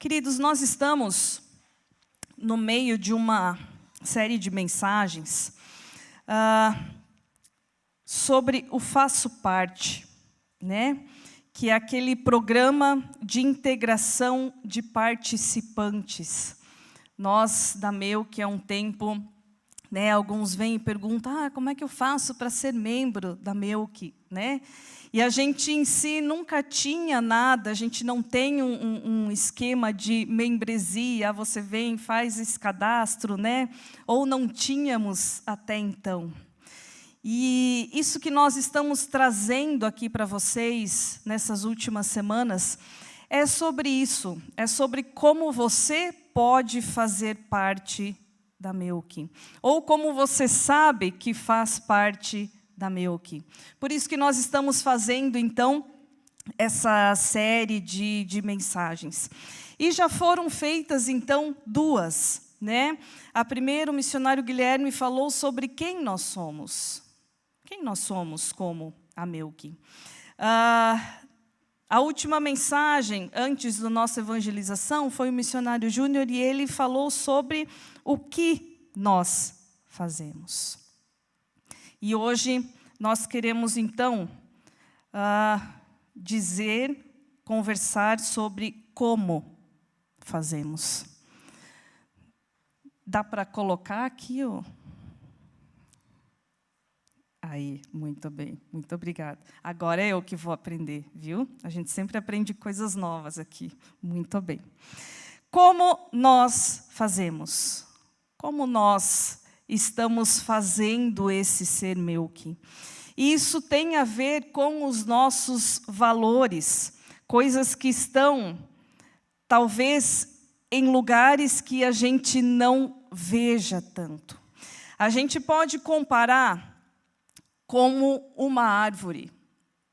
Queridos, nós estamos no meio de uma série de mensagens sobre o Faço Parte, né? Que é aquele programa de integração de participantes. Nós, da MEUC, há um tempo, né, alguns vêm e perguntam, como é que eu faço para ser membro da MEUC? Né? E a gente em si nunca tinha nada, a gente não tem um esquema de membresia, você vem, faz esse cadastro, né? Ou não tínhamos até então. E isso que nós estamos trazendo aqui para vocês, nessas últimas semanas, é sobre isso, é sobre como você pode fazer parte da MEUC, ou como você sabe que faz parte da MEUC. Por isso que nós estamos fazendo, então, essa série de mensagens. E já foram feitas, então, duas. Né? A primeira, o missionário Guilherme falou sobre quem nós somos. Quem nós somos como a MEUC. A última mensagem, antes da nossa evangelização, foi o missionário Júnior, e ele falou sobre o que nós fazemos. E hoje nós queremos, então, conversar sobre como fazemos. Dá para colocar aqui? Aí, muito bem, muito obrigada. Agora é eu que vou aprender, viu? A gente sempre aprende coisas novas aqui. Muito bem. Como nós fazemos? Como nós estamos fazendo esse ser MEUC? Isso tem a ver com os nossos valores, coisas que estão, talvez, em lugares que a gente não veja tanto. A gente pode comparar como uma árvore,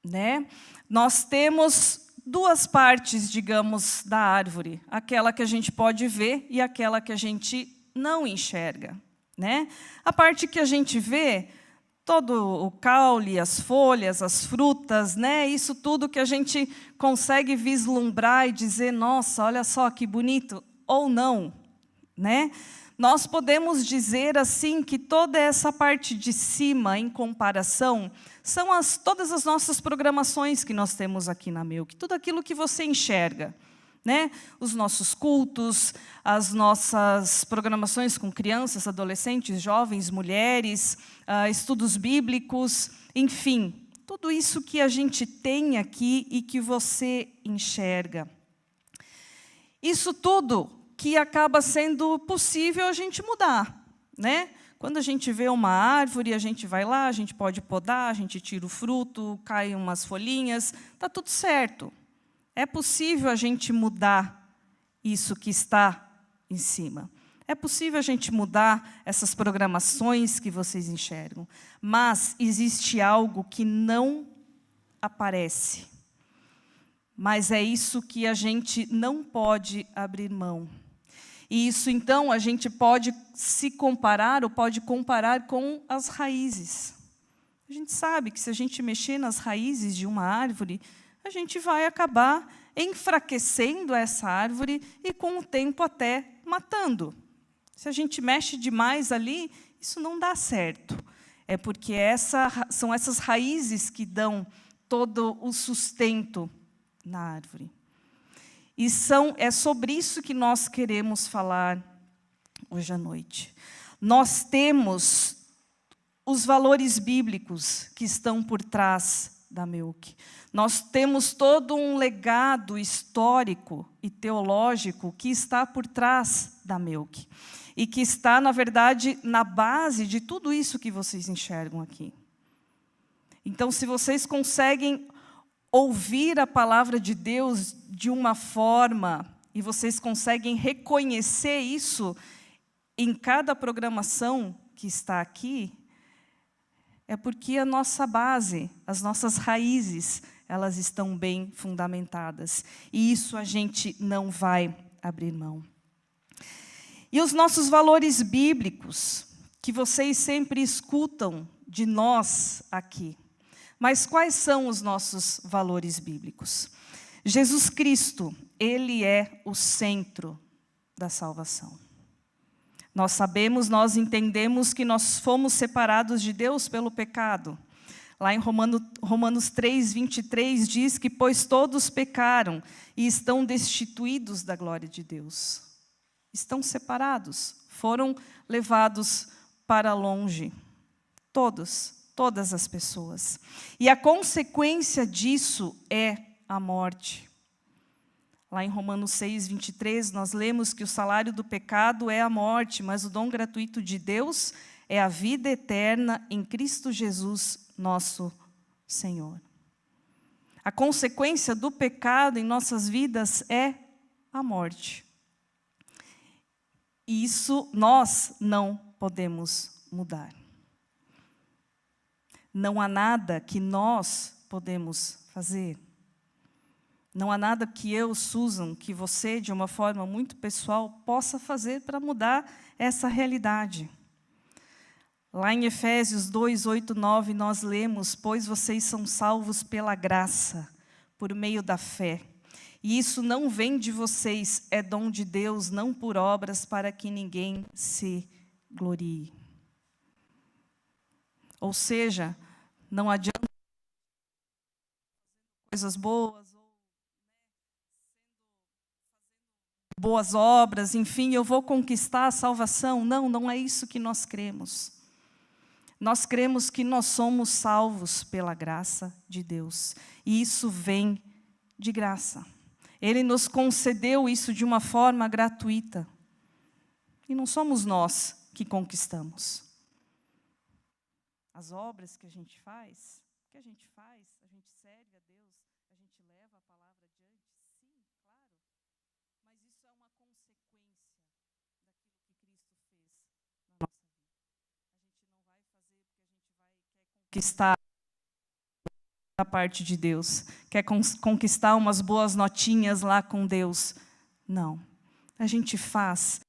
né? Nós temos duas partes, digamos, da árvore, aquela que a gente pode ver e aquela que a gente não enxerga, né? A parte que a gente vê, todo o caule, as folhas, as frutas, né? Isso tudo que a gente consegue vislumbrar e dizer, nossa, olha só que bonito, ou não, né? Nós podemos dizer assim que toda essa parte de cima, em comparação, são todas as nossas programações que nós temos aqui na MEUC, tudo aquilo que você enxerga. Né? Os nossos cultos, as nossas programações com crianças, adolescentes, jovens, mulheres, estudos bíblicos, enfim, tudo isso que a gente tem aqui e que você enxerga. Isso tudo que acaba sendo possível a gente mudar, né? Quando a gente vê uma árvore, a gente vai lá, a gente pode podar, a gente tira o fruto, cai umas folhinhas, está tudo certo. É possível a gente mudar isso que está em cima. É possível a gente mudar essas programações que vocês enxergam. Mas existe algo que não aparece. Mas é isso que a gente não pode abrir mão. E isso, então, a gente pode se comparar, ou pode comparar com as raízes. A gente sabe que se a gente mexer nas raízes de uma árvore, a gente vai acabar enfraquecendo essa árvore e, com o tempo, até matando. Se a gente mexe demais ali, isso não dá certo. É porque são essas raízes que dão todo o sustento na árvore. E é sobre isso que nós queremos falar hoje à noite. Nós temos os valores bíblicos que estão por trás da MEUC. Nós temos todo um legado histórico e teológico que está por trás da MEUC. E que está, na verdade, na base de tudo isso que vocês enxergam aqui. Então, se vocês conseguem ouvir a palavra de Deus de uma forma, e vocês conseguem reconhecer isso em cada programação que está aqui, é porque a nossa base, as nossas raízes, elas estão bem fundamentadas. E isso a gente não vai abrir mão. E os nossos valores bíblicos, que vocês sempre escutam de nós aqui. Mas quais são os nossos valores bíblicos? Jesus Cristo, Ele é o centro da salvação. Nós sabemos, nós entendemos que nós fomos separados de Deus pelo pecado. Lá em Romanos 3, 23 diz que pois todos pecaram e estão destituídos da glória de Deus. Estão separados, foram levados para longe. Todas as pessoas. E a consequência disso é a morte. Lá em Romanos 6, 23, nós lemos que o salário do pecado é a morte, mas o dom gratuito de Deus é a vida eterna em Cristo Jesus, nosso Senhor. A consequência do pecado em nossas vidas é a morte. E isso nós não podemos mudar. Não há nada que nós podemos fazer. Não há nada que eu, Susan, que você, de uma forma muito pessoal, possa fazer para mudar essa realidade. Lá em Efésios 2, 8, 9, nós lemos, pois vocês são salvos pela graça, por meio da fé. E isso não vem de vocês, é dom de Deus, não por obras, para que ninguém se glorie. Ou seja, não adianta coisas boas, ou boas obras, enfim, eu vou conquistar a salvação. Não, não é isso que nós cremos. Nós cremos que nós somos salvos pela graça de Deus. E isso vem de graça. Ele nos concedeu isso de uma forma gratuita. E não somos nós que conquistamos. As obras que a gente faz, a gente serve a Deus, a gente leva a palavra adiante, sim, claro. Mas isso é uma consequência daquilo que Cristo fez na nossa vida. A gente não vai fazer porque a gente quer conquistar da parte de Deus, quer conquistar umas boas notinhas lá com Deus. Não, a gente faz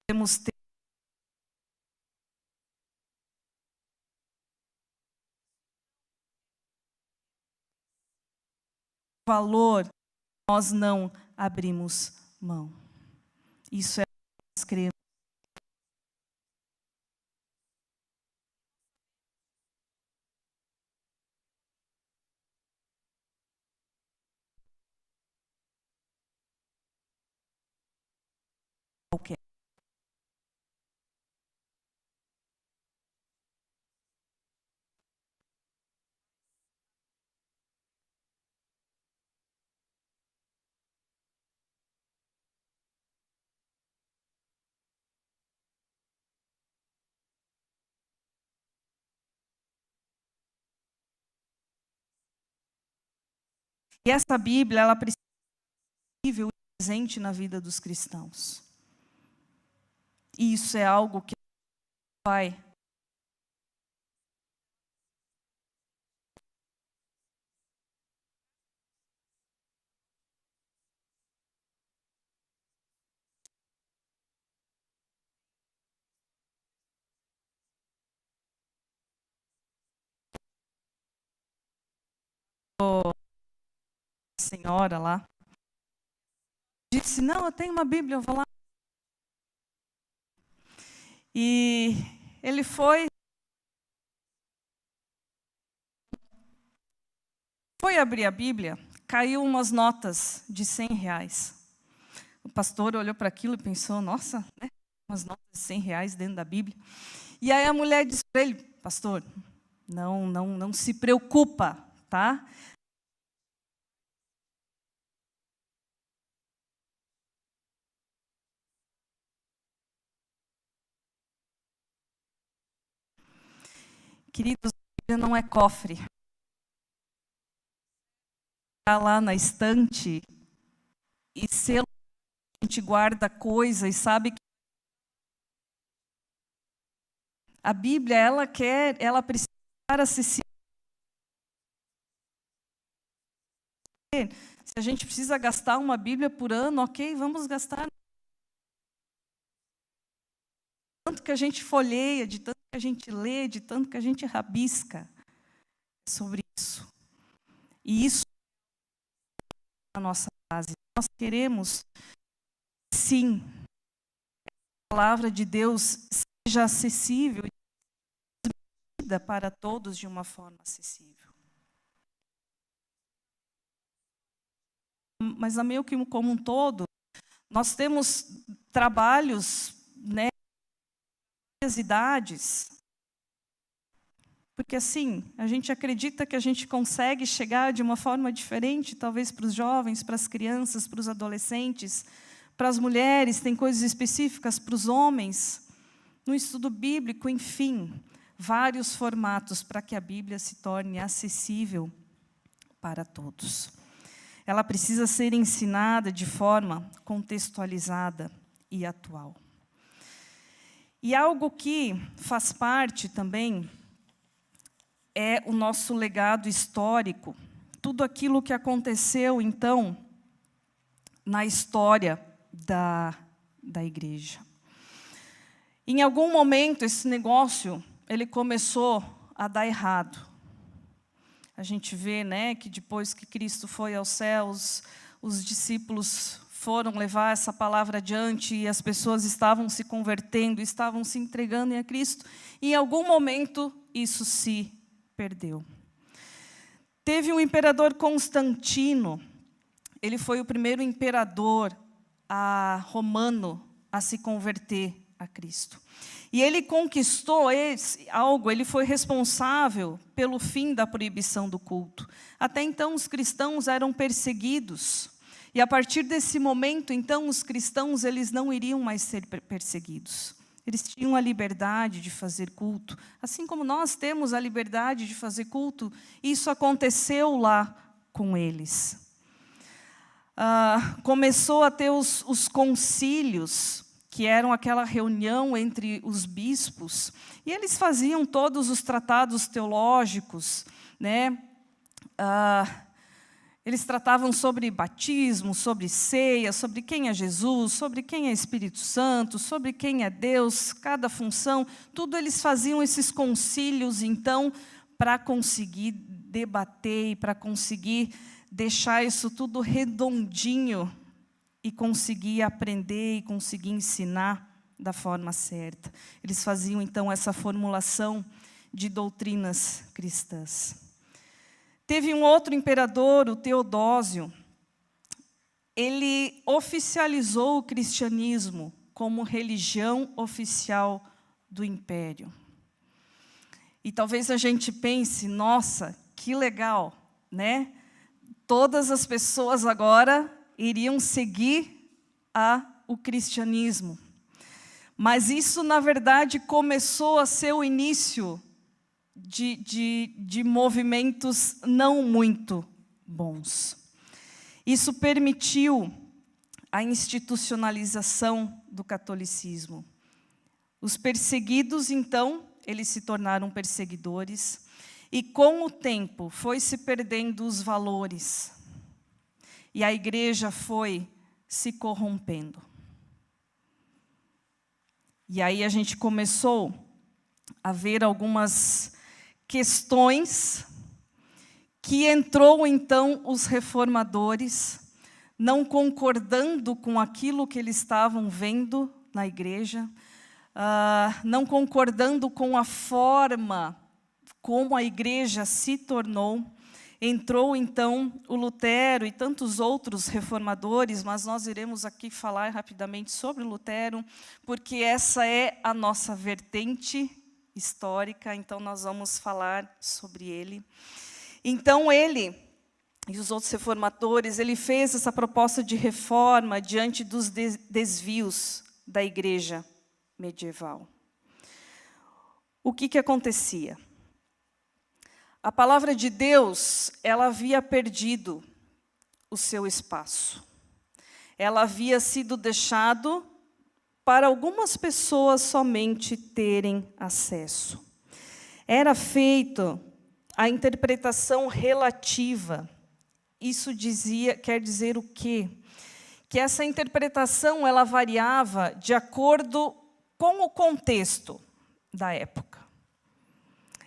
podemos ter valor, nós não abrimos mão. Isso é o que nós cremos. Qualquer. E essa Bíblia, ela precisa ser presente na vida dos cristãos. E isso é algo que vai senhora lá disse, não, eu tenho uma Bíblia, eu vou lá. E ele foi abrir a Bíblia, caiu umas notas de R$100. O pastor olhou para aquilo e pensou, nossa, né? Umas notas de R$100 dentro da Bíblia. E aí a mulher disse para ele, pastor, não se preocupa, tá? Queridos, a Bíblia não é cofre. Está lá na estante, e selo, a gente guarda coisa e sabe que a Bíblia, ela precisa estar acessível. Se a gente precisa gastar uma Bíblia por ano, ok, vamos gastar. Tanto que a gente folheia, de tanto que a gente lê, de tanto que a gente rabisca sobre isso. E isso é a nossa base. Nós queremos, sim, que a palavra de Deus seja acessível e transmitida para todos de uma forma acessível. Mas a meio que como um todo, nós temos trabalhos, né, várias idades, porque assim, a gente acredita que a gente consegue chegar de uma forma diferente, talvez para os jovens, para as crianças, para os adolescentes, para as mulheres, tem coisas específicas para os homens, no estudo bíblico, enfim, vários formatos para que a Bíblia se torne acessível para todos. Ela precisa ser ensinada de forma contextualizada e atual. E algo que faz parte também é o nosso legado histórico, tudo aquilo que aconteceu, então, na história da igreja. Em algum momento, esse negócio, ele começou a dar errado. A gente vê, né, que depois que Cristo foi aos céus, os discípulos foram levar essa palavra adiante e as pessoas estavam se convertendo, estavam se entregando a Cristo. E em algum momento, isso se perdeu. Teve um imperador Constantino, ele foi o primeiro imperador romano a se converter a Cristo. E ele conquistou algo, ele foi responsável pelo fim da proibição do culto. Até então, os cristãos eram perseguidos. E a partir desse momento, então, os cristãos eles não iriam mais ser perseguidos. Eles tinham a liberdade de fazer culto. Assim como nós temos a liberdade de fazer culto, isso aconteceu lá com eles. Começou a ter os concílios, que eram aquela reunião entre os bispos, e eles faziam todos os tratados teológicos, né? Eles tratavam sobre batismo, sobre ceia, sobre quem é Jesus, sobre quem é Espírito Santo, sobre quem é Deus, cada função, tudo eles faziam esses concílios, então, para conseguir debater e para conseguir deixar isso tudo redondinho, e conseguir aprender e conseguir ensinar da forma certa. Eles faziam, então, essa formulação de doutrinas cristãs. Teve um outro imperador, o Teodósio. Ele oficializou o cristianismo como religião oficial do império. E talvez a gente pense, nossa, que legal, né? Todas as pessoas agora iriam seguir o cristianismo. Mas isso, na verdade, começou a ser o início de movimentos não muito bons. Isso permitiu a institucionalização do catolicismo. Os perseguidos, então, eles se tornaram perseguidores, e com o tempo foi se perdendo os valores. E a igreja foi se corrompendo. E aí a gente começou a ver algumas questões que entrou então os reformadores, não concordando com aquilo que eles estavam vendo na igreja, não concordando com a forma como a igreja se tornou. Entrou, então, o Lutero e tantos outros reformadores, mas nós iremos aqui falar rapidamente sobre Lutero, porque essa é a nossa vertente histórica, então nós vamos falar sobre ele. Então, ele e os outros reformadores, ele fez essa proposta de reforma diante dos desvios da igreja medieval. O que acontecia? A palavra de Deus, ela havia perdido o seu espaço. ela havia sido deixado para algumas pessoas somente terem acesso. Era feita a interpretação relativa. Isso quer dizer o quê? Que essa interpretação ela variava de acordo com o contexto da época.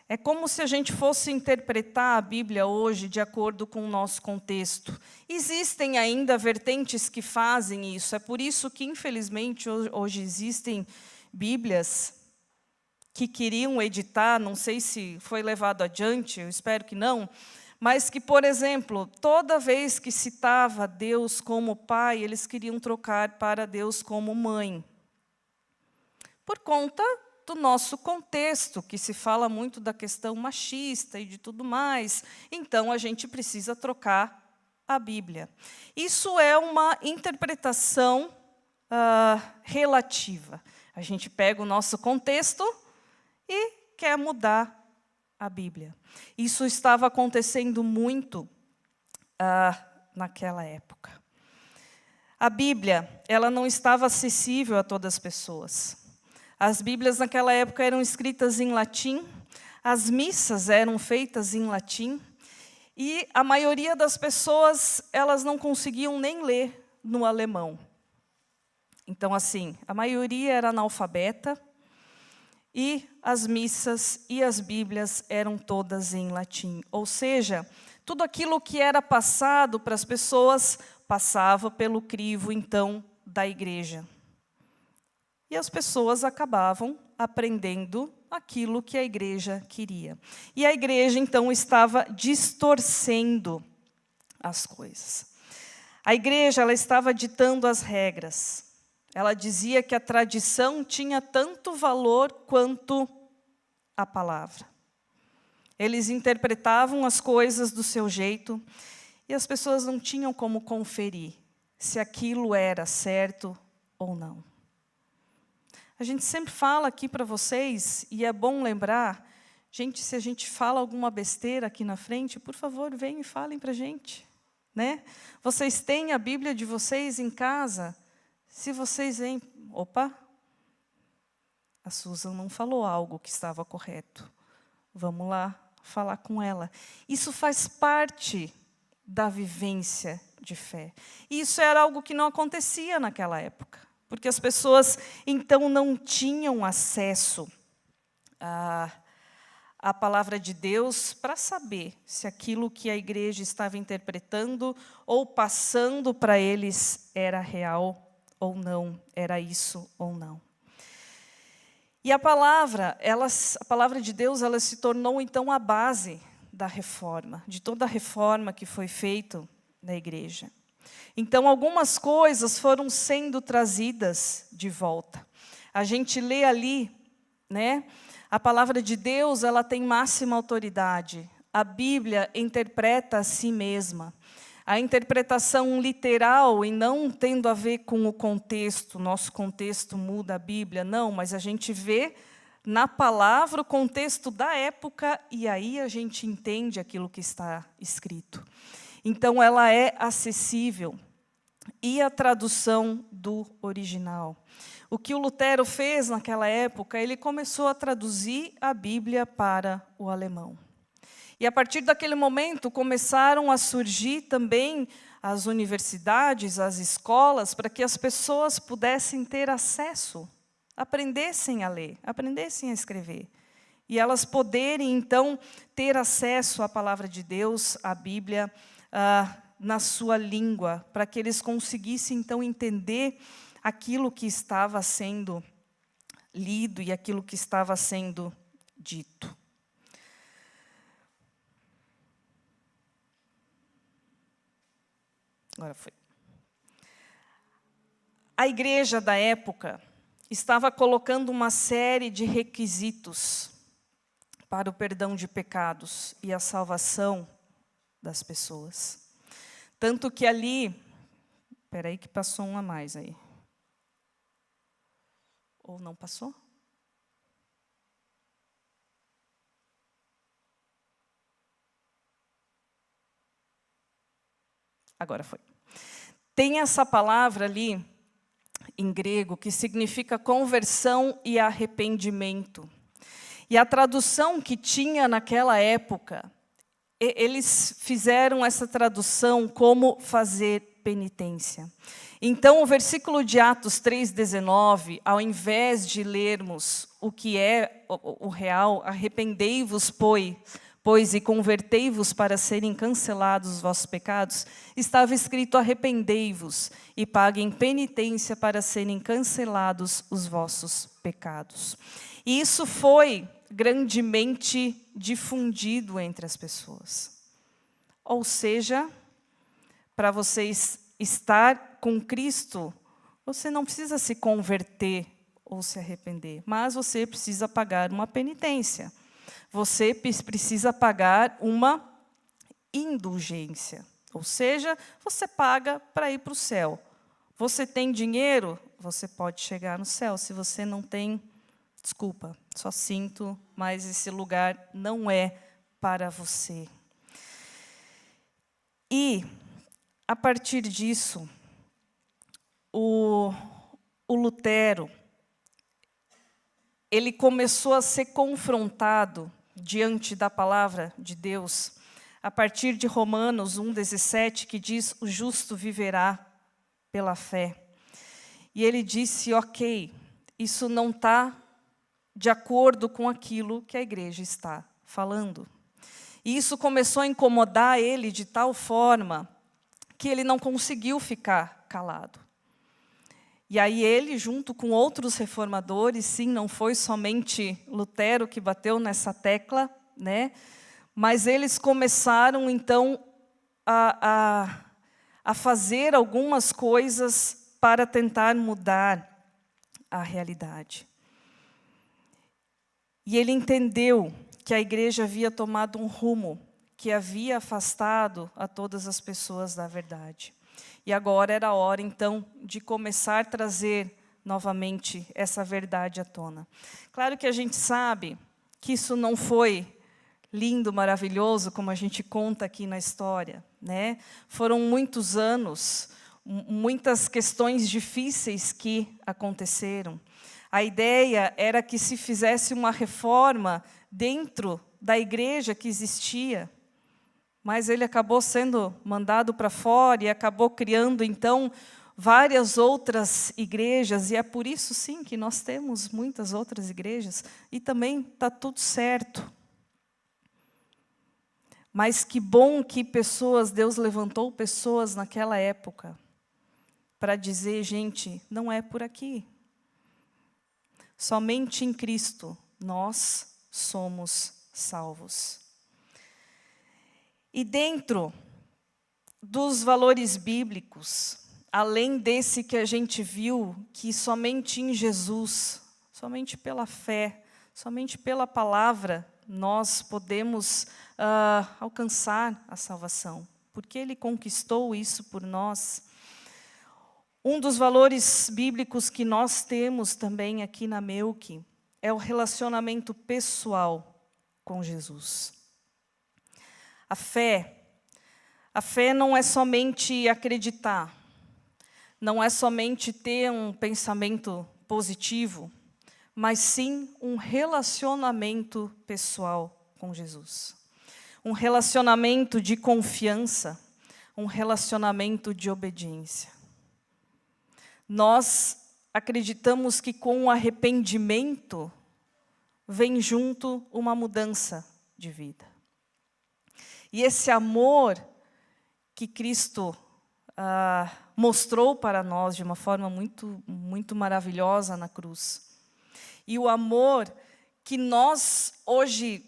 É como se a gente fosse interpretar a Bíblia hoje de acordo com o nosso contexto. Existem ainda vertentes que fazem isso. É por isso que, infelizmente, hoje existem Bíblias que queriam editar, não sei se foi levado adiante, eu espero que não, mas que, por exemplo, toda vez que citava Deus como pai, eles queriam trocar para Deus como mãe. Por conta do nosso contexto, que se fala muito da questão machista e de tudo mais, então a gente precisa trocar a Bíblia. Isso é uma interpretação relativa. A gente pega o nosso contexto e quer mudar a Bíblia. Isso estava acontecendo muito naquela época. A Bíblia, ela não estava acessível a todas as pessoas. As Bíblias naquela época eram escritas em latim, as missas eram feitas em latim, e a maioria das pessoas, elas não conseguiam nem ler no alemão. Então, assim, a maioria era analfabeta, e as missas e as Bíblias eram todas em latim. Ou seja, tudo aquilo que era passado para as pessoas passava pelo crivo, então, da igreja. E as pessoas acabavam aprendendo aquilo que a igreja queria. E a igreja, então, estava distorcendo as coisas. A igreja ela estava ditando as regras. Ela dizia que a tradição tinha tanto valor quanto a palavra. Eles interpretavam as coisas do seu jeito e as pessoas não tinham como conferir se aquilo era certo ou não. A gente sempre fala aqui para vocês, e é bom lembrar, gente, se a gente fala alguma besteira aqui na frente, por favor, venham e falem para a gente. Né? Vocês têm a Bíblia de vocês em casa? Se vocês veem... Opa! A Susan não falou algo que estava correto. Vamos lá falar com ela. Isso faz parte da vivência de fé. E isso era algo que não acontecia naquela época. Porque as pessoas, então, não tinham acesso à palavra de Deus para saber se aquilo que a igreja estava interpretando ou passando para eles era real ou não, era isso ou não. E a palavra de Deus, ela se tornou, então, a base da reforma, de toda a reforma que foi feita na igreja. Então, algumas coisas foram sendo trazidas de volta. A gente lê ali, né? A palavra de Deus, ela tem máxima autoridade. A Bíblia interpreta a si mesma. A interpretação literal, e não tendo a ver com o contexto, nosso contexto muda a Bíblia, não, mas a gente vê na palavra o contexto da época, e aí a gente entende aquilo que está escrito. Então, ela é acessível. E a tradução do original. O que o Lutero fez naquela época, ele começou a traduzir a Bíblia para o alemão. E a partir daquele momento começaram a surgir também as universidades, as escolas, para que as pessoas pudessem ter acesso, aprendessem a ler, aprendessem a escrever. E elas poderem, então, ter acesso à palavra de Deus, à Bíblia, na sua língua, para que eles conseguissem, então, entender aquilo que estava sendo lido e aquilo que estava sendo dito. Agora foi. A igreja da época estava colocando uma série de requisitos para o perdão de pecados e a salvação das pessoas. Tanto que ali... Espera aí que passou um a mais aí. Ou não passou? Agora foi. Tem essa palavra ali, em grego, que significa conversão e arrependimento. E a tradução que tinha naquela época, eles fizeram essa tradução como fazer penitência. Então, o versículo de Atos 3,19, ao invés de lermos o que é o real, arrependei-vos, pois, e convertei-vos para serem cancelados os vossos pecados, estava escrito, arrependei-vos e paguem penitência para serem cancelados os vossos pecados. E isso foi grandemente difundido entre as pessoas. Ou seja, para vocês estar com Cristo, você não precisa se converter ou se arrepender, mas você precisa pagar uma penitência. Você precisa pagar uma indulgência, ou seja, você paga para ir para o céu. Você tem dinheiro, você pode chegar no céu. Se você não tem, desculpa, só sinto, mas esse lugar não é para você. E, a partir disso, o Lutero, ele começou a ser confrontado diante da palavra de Deus, a partir de Romanos 1,17, que diz, o justo viverá pela fé. E ele disse, ok, isso não está de acordo com aquilo que a igreja está falando. E isso começou a incomodar ele de tal forma que ele não conseguiu ficar calado. E aí ele, junto com outros reformadores, sim, não foi somente Lutero que bateu nessa tecla, né? Mas eles começaram, então, a fazer algumas coisas para tentar mudar a realidade. E ele entendeu que a igreja havia tomado um rumo que havia afastado a todas as pessoas da verdade. E agora era a hora, então, de começar a trazer novamente essa verdade à tona. Claro que a gente sabe que isso não foi lindo, maravilhoso, como a gente conta aqui na história, né? Foram muitos anos, muitas questões difíceis que aconteceram. A ideia era que se fizesse uma reforma dentro da igreja que existia, mas ele acabou sendo mandado para fora e acabou criando, então, várias outras igrejas, e é por isso, sim, que nós temos muitas outras igrejas, e também está tudo certo. Mas que bom que Deus levantou pessoas naquela época para dizer, gente, não é por aqui. Somente em Cristo nós somos salvos. E dentro dos valores bíblicos, além desse que a gente viu, que somente em Jesus, somente pela fé, somente pela palavra, nós podemos alcançar a salvação, porque Ele conquistou isso por nós. Um dos valores bíblicos que nós temos também aqui na Melk é o relacionamento pessoal com Jesus. A fé não é somente acreditar, não é somente ter um pensamento positivo, mas sim um relacionamento pessoal com Jesus. Um relacionamento de confiança, um relacionamento de obediência. Nós acreditamos que com o arrependimento vem junto uma mudança de vida. E esse amor que Cristo mostrou para nós de uma forma muito, muito maravilhosa na cruz. E o amor que nós hoje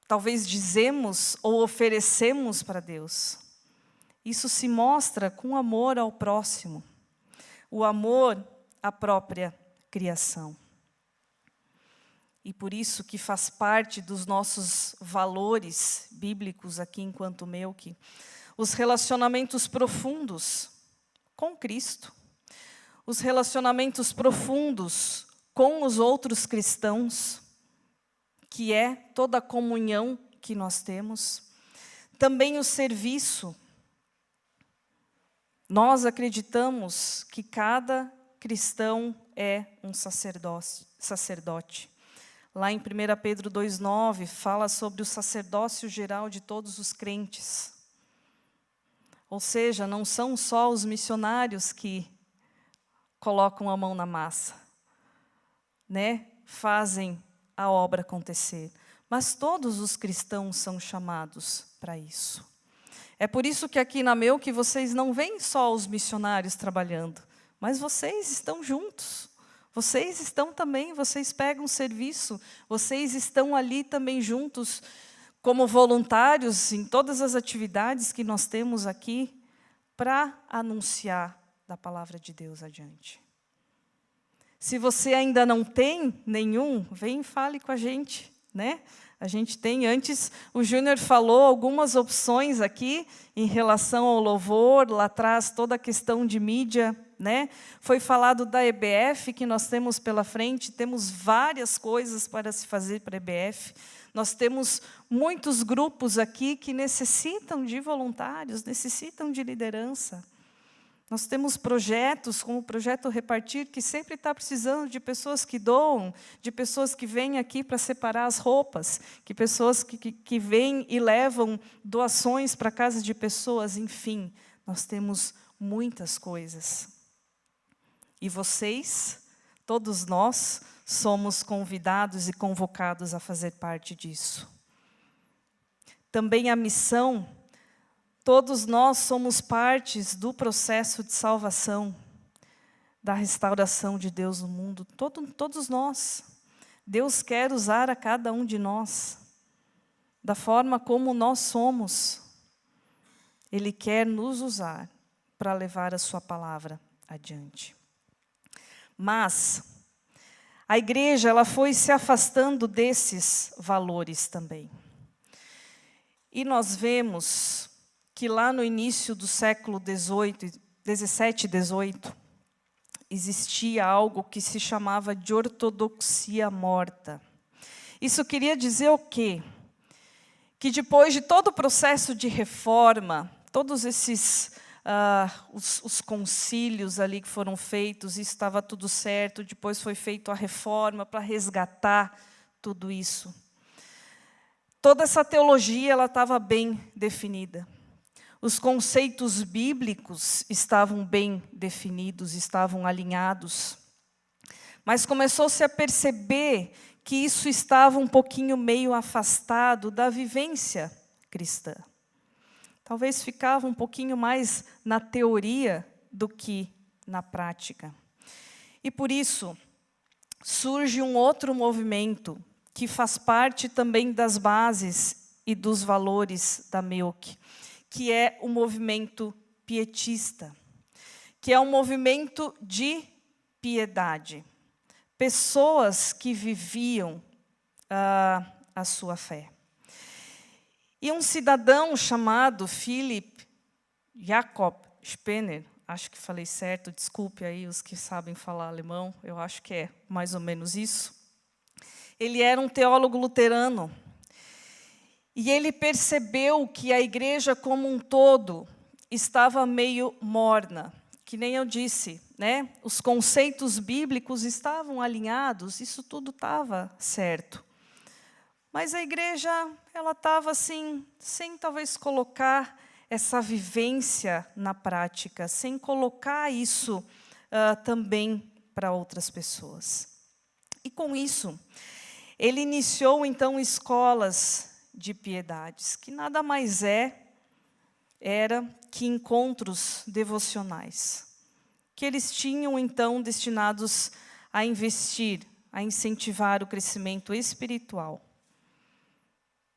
talvez dizemos ou oferecemos para Deus. Isso se mostra com amor ao próximo. O amor à própria criação. E por isso que faz parte dos nossos valores bíblicos aqui enquanto Melk, os relacionamentos profundos com Cristo, os relacionamentos profundos com os outros cristãos, que é toda a comunhão que nós temos, também o serviço, Nós acreditamos que cada cristão é um sacerdote. Lá em 1 Pedro 2,9, fala sobre o sacerdócio geral de todos os crentes. Ou seja, não são só os missionários que colocam a mão na massa, né? Fazem a obra acontecer. Mas todos os cristãos são chamados para isso. É por isso que aqui na Meu, que vocês não veem só os missionários trabalhando, mas vocês estão juntos. Vocês estão também, vocês pegam serviço, vocês estão ali também juntos, como voluntários em todas as atividades que nós temos aqui, para anunciar da palavra de Deus adiante. Se você ainda não tem nenhum, vem e fale com a gente, né? A gente tem, antes o Júnior falou algumas opções aqui em relação ao louvor, lá atrás toda a questão de mídia, né? Foi falado da EBF que nós temos pela frente, temos várias coisas para se fazer para a EBF. Nós temos muitos grupos aqui que necessitam de voluntários, necessitam de liderança. Nós temos projetos, como o Projeto Repartir, que sempre está precisando de pessoas que doam, de pessoas que vêm aqui para separar as roupas, que pessoas que vêm e levam doações para casa de pessoas, enfim, nós temos muitas coisas. E vocês, todos nós, somos convidados e convocados a fazer parte disso. Também a missão. Todos nós somos partes do processo de salvação, da restauração de Deus no mundo. Todos nós. Deus quer usar a cada um de nós, da forma como nós somos. Ele quer nos usar para levar a sua palavra adiante. Mas a igreja ela foi se afastando desses valores também. E nós vemos que lá no início do século 17 e 18, existia algo que se chamava de ortodoxia morta. Isso queria dizer o quê? Que depois de todo o processo de reforma, todos esses os concílios ali que foram feitos, isso estava tudo certo, depois foi feita a reforma para resgatar tudo isso. Toda essa teologia ela estava bem definida. Os conceitos bíblicos estavam bem definidos, estavam alinhados. Mas começou-se a perceber que isso estava um pouquinho meio afastado da vivência cristã. Talvez ficava um pouquinho mais na teoria do que na prática. E por isso, surge um outro movimento que faz parte também das bases e dos valores da MEUC, que é o movimento pietista, que é um movimento de piedade. Pessoas que viviam a sua fé. E um cidadão chamado Philipp Jakob Spener, acho que falei certo, desculpe aí os que sabem falar alemão, eu acho que é mais ou menos isso. Ele era um teólogo luterano. E ele percebeu que a igreja como um todo estava meio morna, que nem eu disse, né? Os conceitos bíblicos estavam alinhados, isso tudo estava certo. Mas a igreja, ela estava assim, sem talvez colocar essa vivência na prática, sem colocar isso também para outras pessoas. E com isso, ele iniciou então escolas de piedades, que nada mais era que encontros devocionais, que eles tinham então destinados a investir, a incentivar o crescimento espiritual,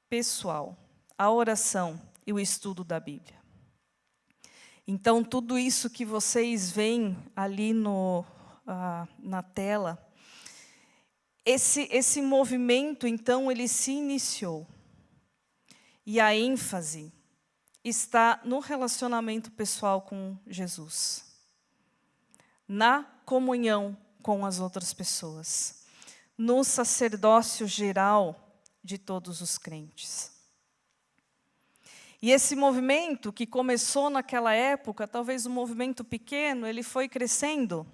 pessoal, a oração e o estudo da Bíblia. Então, tudo isso que vocês veem ali na tela, esse movimento, então, ele se iniciou. E a ênfase está no relacionamento pessoal com Jesus, na comunhão com as outras pessoas, no sacerdócio geral de todos os crentes. E esse movimento que começou naquela época, talvez um movimento pequeno, ele foi crescendo.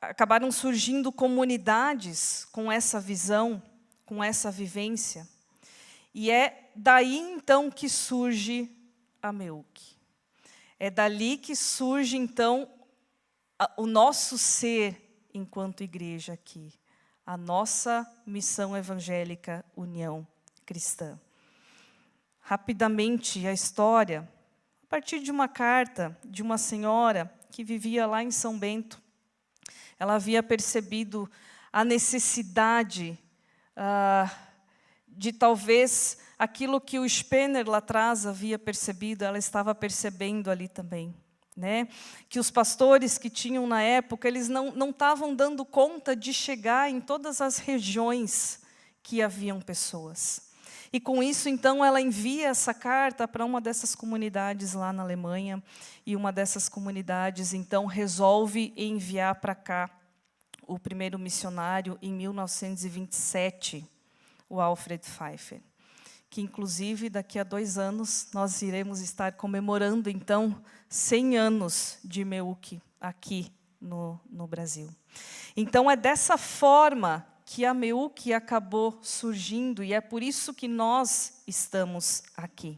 Acabaram surgindo comunidades com essa visão, com essa vivência. E é daí, então, que surge a MEUC. É dali que surge, então, o nosso ser enquanto igreja aqui. A nossa missão evangélica União Cristã. Rapidamente, a história, a partir de uma carta de uma senhora que vivia lá em São Bento. Ela havia percebido a necessidade de talvez aquilo que o Spener lá atrás havia percebido, ela estava percebendo ali também. Né? Que os pastores que tinham na época, eles não estavam dando conta de chegar em todas as regiões que haviam pessoas. E com isso, então, ela envia essa carta para uma dessas comunidades lá na Alemanha, e uma dessas comunidades, então, resolve enviar para cá o primeiro missionário em 1927, o Alfred Pfeiffer. Que, inclusive, daqui a 2 anos, nós iremos estar comemorando, então, 100 anos de MEUC aqui no Brasil. Então, é dessa forma que a MEUC acabou surgindo, e é por isso que nós estamos aqui.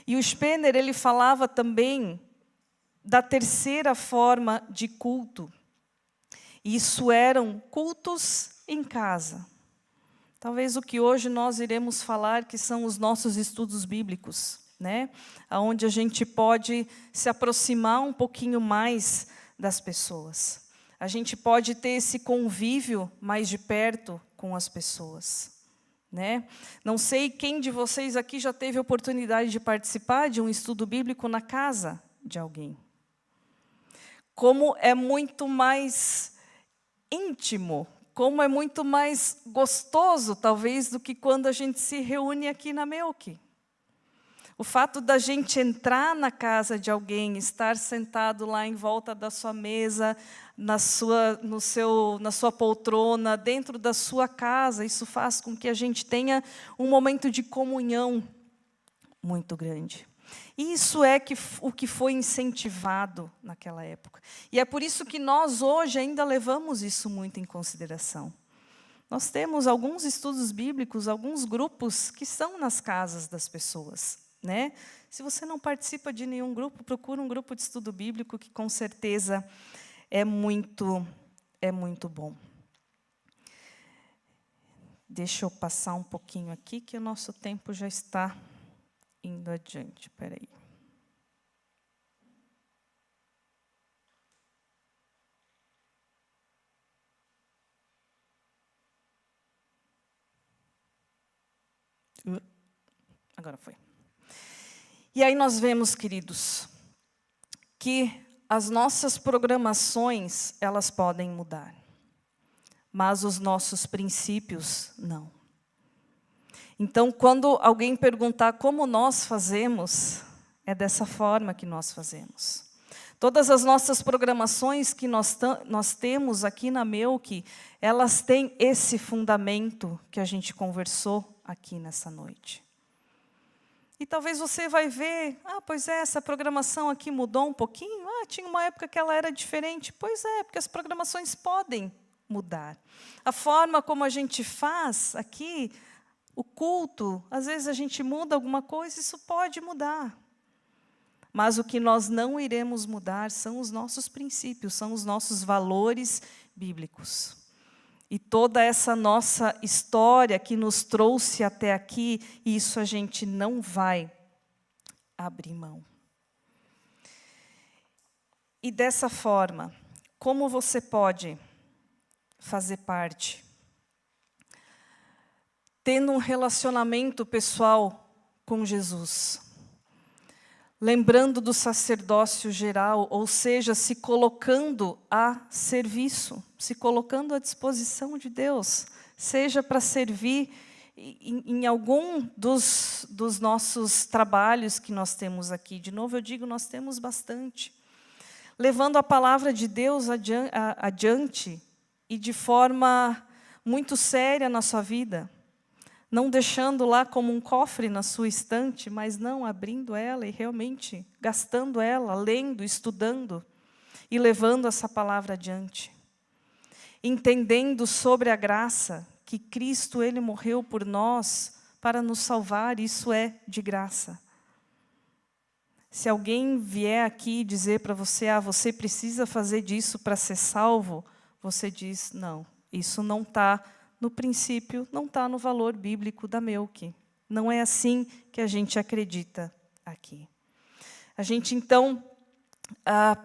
E o Spener, ele falava também da terceira forma de culto. Isso eram cultos em casa. Talvez o que hoje nós iremos falar, que são os nossos estudos bíblicos, né? Onde a gente pode se aproximar um pouquinho mais das pessoas. A gente pode ter esse convívio mais de perto com as pessoas, né? Não sei quem de vocês aqui já teve a oportunidade de participar de um estudo bíblico na casa de alguém. Como é muito mais íntimo, como é muito mais gostoso, talvez, do que quando a gente se reúne aqui na MEUC. O fato da gente entrar na casa de alguém, estar sentado lá em volta da sua mesa, na sua poltrona, dentro da sua casa, isso faz com que a gente tenha um momento de comunhão muito grande. E isso é o que foi incentivado naquela época. E é por isso que nós hoje ainda levamos isso muito em consideração. Nós temos alguns estudos bíblicos, alguns grupos que são nas casas das pessoas, né? Se você não participa de nenhum grupo, procura um grupo de estudo bíblico, que com certeza é muito bom. Deixa eu passar um pouquinho aqui, que o nosso tempo já está indo adiante. Espera aí. Agora foi. E aí nós vemos, queridos, que as nossas programações, elas podem mudar, mas os nossos princípios, não. Então, quando alguém perguntar como nós fazemos, é dessa forma que nós fazemos. Todas as nossas programações que nós temos aqui na MEUC, elas têm esse fundamento que a gente conversou aqui nessa noite. E talvez você vai ver, pois é, essa programação aqui mudou um pouquinho. Tinha uma época que ela era diferente. Pois é, porque as programações podem mudar. A forma como a gente faz aqui, o culto, às vezes a gente muda alguma coisa, isso pode mudar. Mas o que nós não iremos mudar são os nossos princípios, são os nossos valores bíblicos. E toda essa nossa história que nos trouxe até aqui, isso a gente não vai abrir mão. E dessa forma, como você pode fazer parte? Tendo um relacionamento pessoal com Jesus. Lembrando do sacerdócio geral, ou seja, se colocando a serviço, se colocando à disposição de Deus, seja para servir em algum dos nossos trabalhos que nós temos aqui. De novo, eu digo, nós temos bastante. Levando a palavra de Deus adiante e de forma muito séria na sua vida. não deixando lá como um cofre na sua estante, mas não, abrindo ela e realmente gastando ela, lendo, estudando e levando essa palavra adiante. Entendendo sobre a graça, que Cristo, Ele morreu por nós para nos salvar, isso é de graça. Se alguém vier aqui dizer para você, você precisa fazer disso para ser salvo, você diz, não, isso não está no princípio, não está no valor bíblico da Melk. Não é assim que a gente acredita aqui. A gente, então,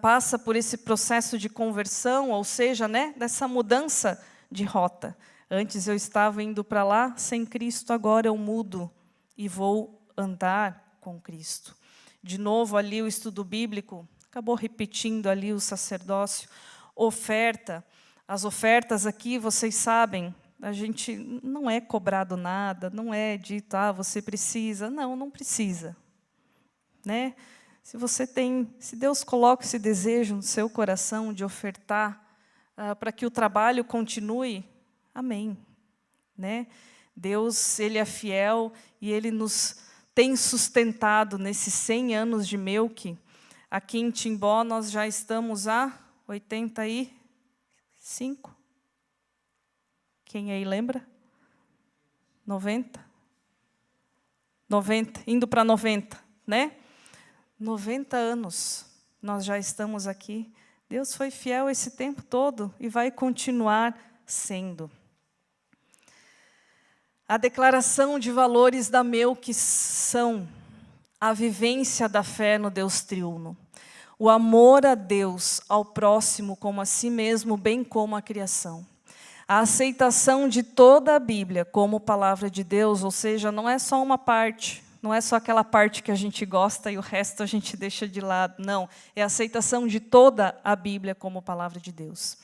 passa por esse processo de conversão, ou seja, dessa mudança de rota. Antes eu estava indo para lá sem Cristo, agora eu mudo e vou andar com Cristo. De novo, ali o estudo bíblico, acabou repetindo ali o sacerdócio, oferta. As ofertas aqui, vocês sabem, a gente não é cobrado nada, não é dito, você precisa. Não, não precisa. Se Deus coloca esse desejo no seu coração de ofertar para que o trabalho continue, amém. Deus, Ele é fiel e Ele nos tem sustentado nesses 100 anos de Melk. Aqui em Timbó, nós já estamos há 85. Quem aí lembra? 90? 90, indo para 90, 90 anos nós já estamos aqui. Deus foi fiel esse tempo todo e vai continuar sendo. A declaração de valores da Melk são a vivência da fé no Deus triuno, o amor a Deus, ao próximo como a si mesmo, bem como a criação. A aceitação de toda a Bíblia como palavra de Deus, ou seja, não é só uma parte, não é só aquela parte que a gente gosta e o resto a gente deixa de lado, não. É a aceitação de toda a Bíblia como palavra de Deus.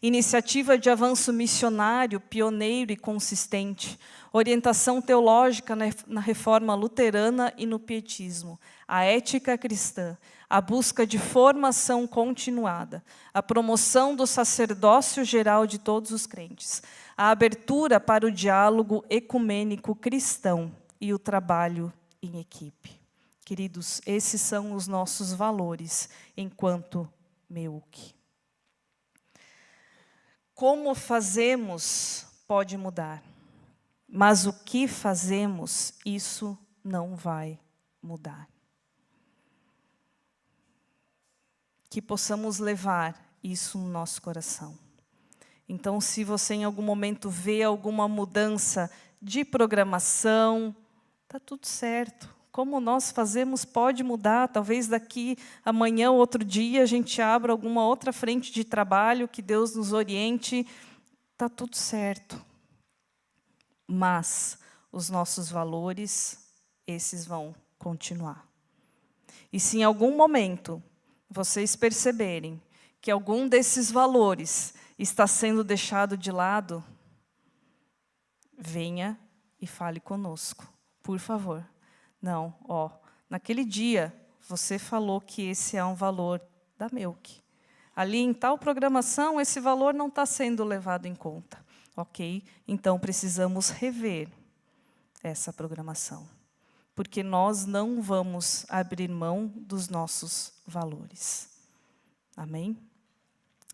Iniciativa de avanço missionário, pioneiro e consistente. Orientação teológica na reforma luterana e no pietismo. A ética cristã. A busca de formação continuada. A promoção do sacerdócio geral de todos os crentes. A abertura para o diálogo ecumênico cristão e o trabalho em equipe. Queridos, esses são os nossos valores enquanto Melk. Como fazemos pode mudar, mas o que fazemos, isso não vai mudar. Que possamos levar isso no nosso coração. Então, se você em algum momento vê alguma mudança de programação, está tudo certo. Como nós fazemos pode mudar. Talvez daqui amanhã ou outro dia a gente abra alguma outra frente de trabalho, que Deus nos oriente. Está tudo certo. Mas os nossos valores, esses vão continuar. E se em algum momento vocês perceberem que algum desses valores está sendo deixado de lado, venha e fale conosco, por favor. Não, naquele dia você falou que esse é um valor da Melk. Ali em tal programação, esse valor não está sendo levado em conta. Ok? Então precisamos rever essa programação. Porque nós não vamos abrir mão dos nossos valores. Amém?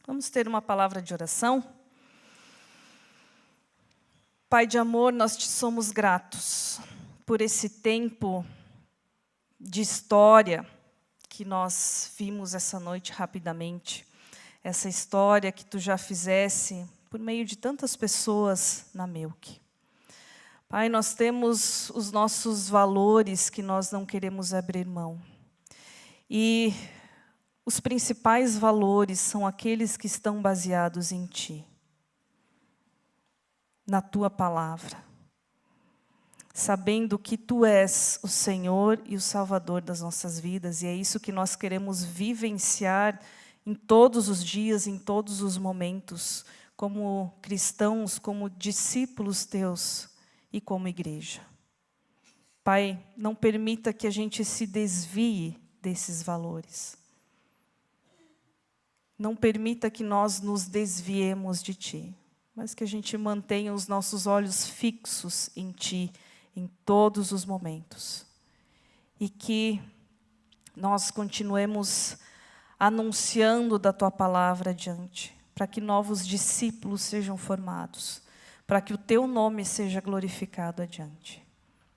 Vamos ter uma palavra de oração? Pai de amor, nós te somos gratos por esse tempo de história que nós vimos essa noite rapidamente. Essa história que tu já fizesse por meio de tantas pessoas na Melk. Pai, nós temos os nossos valores que nós não queremos abrir mão. E os principais valores são aqueles que estão baseados em Ti, na Tua palavra, sabendo que Tu és o Senhor e o Salvador das nossas vidas, e é isso que nós queremos vivenciar em todos os dias, em todos os momentos, como cristãos, como discípulos Teus e como igreja. Pai, não permita que a gente se desvie desses valores. Não permita que nós nos desviemos de Ti. mas que a gente mantenha os nossos olhos fixos em Ti, em todos os momentos. E que nós continuemos anunciando da Tua palavra adiante, para que novos discípulos sejam formados, para que o Teu nome seja glorificado adiante.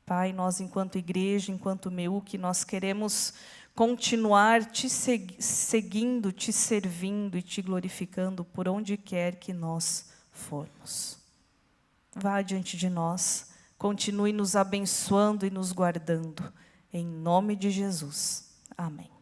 Pai, nós enquanto igreja, enquanto MEUC, nós queremos continuar Te seguindo, Te servindo e Te glorificando por onde quer que nós formos. Vá diante de nós, continue nos abençoando e nos guardando. Em nome de Jesus. Amém.